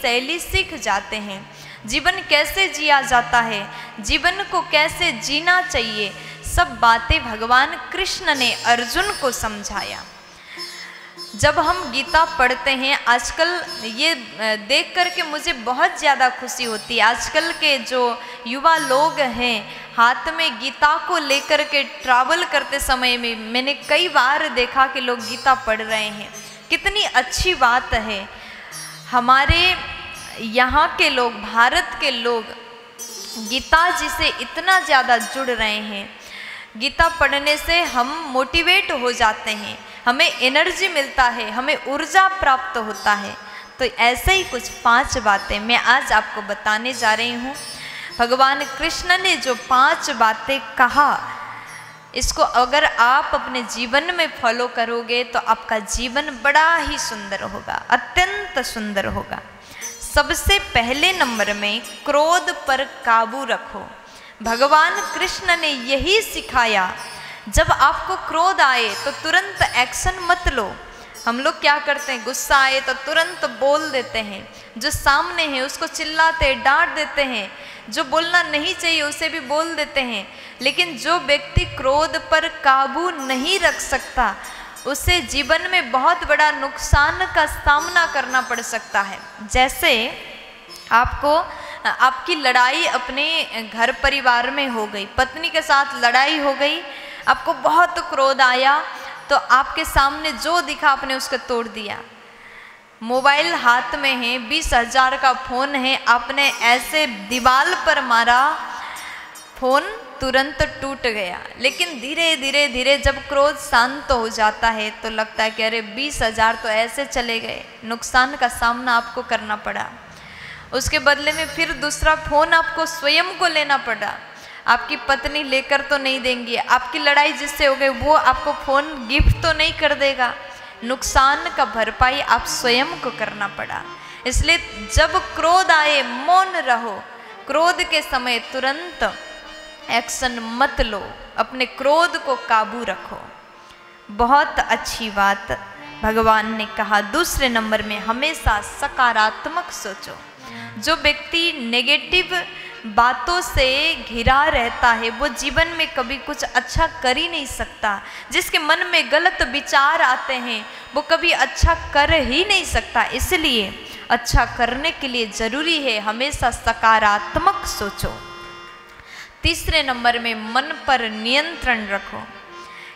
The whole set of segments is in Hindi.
शैली सीख जाते हैं। जीवन कैसे जिया जाता है, जीवन को कैसे जीना चाहिए, सब बातें भगवान कृष्ण ने अर्जुन को समझाया। जब हम गीता पढ़ते हैं, आजकल ये देख कर के मुझे बहुत ज़्यादा खुशी होती है। आजकल के जो युवा लोग हैं, हाथ में गीता को लेकर के ट्रैवल करते समय में मैंने कई बार देखा कि लोग गीता पढ़ रहे हैं। कितनी अच्छी बात है। हमारे यहाँ के लोग, भारत के लोग गीता जी से इतना ज़्यादा जुड़ रहे हैं। गीता पढ़ने से हम मोटिवेट हो जाते हैं, हमें एनर्जी मिलता है, हमें ऊर्जा प्राप्त होता है। तो ऐसे ही कुछ 5 बातें मैं आज आपको बताने जा रही हूँ। भगवान कृष्ण ने जो 5 बातें कहा, इसको अगर आप अपने जीवन में फॉलो करोगे तो आपका जीवन बड़ा ही सुंदर होगा, अत्यंत सुंदर होगा। सबसे पहले नंबर में क्रोध पर काबू रखो। भगवान कृष्ण ने यही सिखाया। जब आपको क्रोध आए तो तुरंत एक्शन मत लो। हम लोग क्या करते हैं, गुस्सा आए तो तुरंत बोल देते हैं, जो सामने है उसको चिल्लाते डांट देते हैं, जो बोलना नहीं चाहिए उसे भी बोल देते हैं। लेकिन जो व्यक्ति क्रोध पर काबू नहीं रख सकता, उसे जीवन में बहुत बड़ा नुकसान का सामना करना पड़ सकता है। जैसे आपकी लड़ाई अपने घर परिवार में हो गई, पत्नी के साथ लड़ाई हो गई, आपको बहुत क्रोध आया तो आपके सामने जो दिखा आपने उसको तोड़ दिया। मोबाइल हाथ में है, 20,000 का फ़ोन है, आपने ऐसे दीवार पर मारा, फ़ोन तुरंत टूट गया। लेकिन धीरे धीरे धीरे जब क्रोध शांत हो जाता है तो लगता है कि अरे 20,000 तो ऐसे चले गए, नुकसान का सामना आपको करना पड़ा। उसके बदले में फिर दूसरा फ़ोन आपको स्वयं को लेना पड़ा। आपकी पत्नी लेकर तो नहीं देंगी, आपकी लड़ाई जिससे हो गई वो आपको फ़ोन गिफ्ट तो नहीं कर देगा। नुकसान का भरपाई आप स्वयं को करना पड़ा। इसलिए जब क्रोध आए मौन रहो, क्रोध के समय तुरंत एक्शन मत लो, अपने क्रोध को काबू रखो। बहुत अच्छी बात भगवान ने कहा। दूसरे नंबर में हमेशा सकारात्मक सोचो। जो व्यक्ति नेगेटिव बातों से घिरा रहता है वो जीवन में कभी कुछ अच्छा कर ही नहीं सकता। जिसके मन में गलत विचार आते हैं वो कभी अच्छा कर ही नहीं सकता। इसलिए अच्छा करने के लिए ज़रूरी है हमेशा सकारात्मक सोचो। तीसरे नंबर में मन पर नियंत्रण रखो।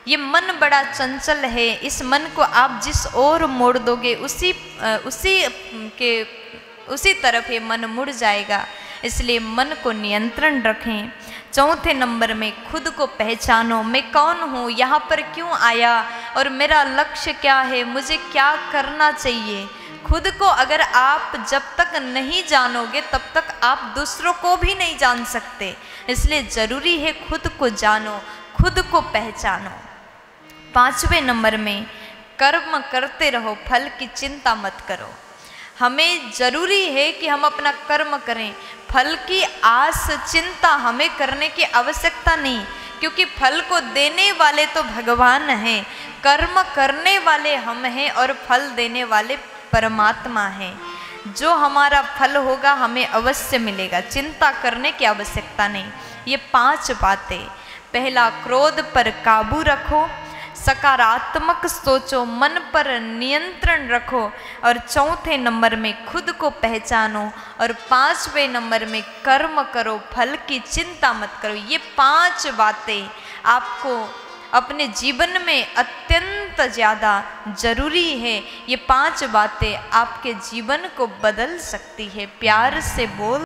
ये मन बड़ा चंचल है, इस मन को आप जिस ओर मोड़ दोगे उसी तरफ ये मन मुड़ जाएगा। इसलिए मन को नियंत्रण रखें। चौथे नंबर में खुद को पहचानो। मैं कौन हूँ, यहाँ पर क्यों आया और मेरा लक्ष्य क्या है, मुझे क्या करना चाहिए। खुद को अगर आप जब तक नहीं जानोगे तब तक आप दूसरों को भी नहीं जान सकते। इसलिए ज़रूरी है खुद को जानो, खुद को पहचानो। 5वें नंबर में कर्म करते रहो, फल की चिंता मत करो। हमें ज़रूरी है कि हम अपना कर्म करें, फल की आस चिंता हमें करने की आवश्यकता नहीं, क्योंकि फल को देने वाले तो भगवान हैं, कर्म करने वाले हम हैं और फल देने वाले परमात्मा हैं। जो हमारा फल होगा हमें अवश्य मिलेगा, चिंता करने की आवश्यकता नहीं। ये 5 बातें। पहला, क्रोध पर काबू रखो, सकारात्मक सोचो, मन पर नियंत्रण रखो, और चौथे नंबर में खुद को पहचानो, और 5वें नंबर में कर्म करो, फल की चिंता मत करो। ये 5 बातें आपको अपने जीवन में अत्यंत ज़्यादा ज़रूरी है। ये 5 बातें आपके जीवन को बदल सकती है। प्यार से बोल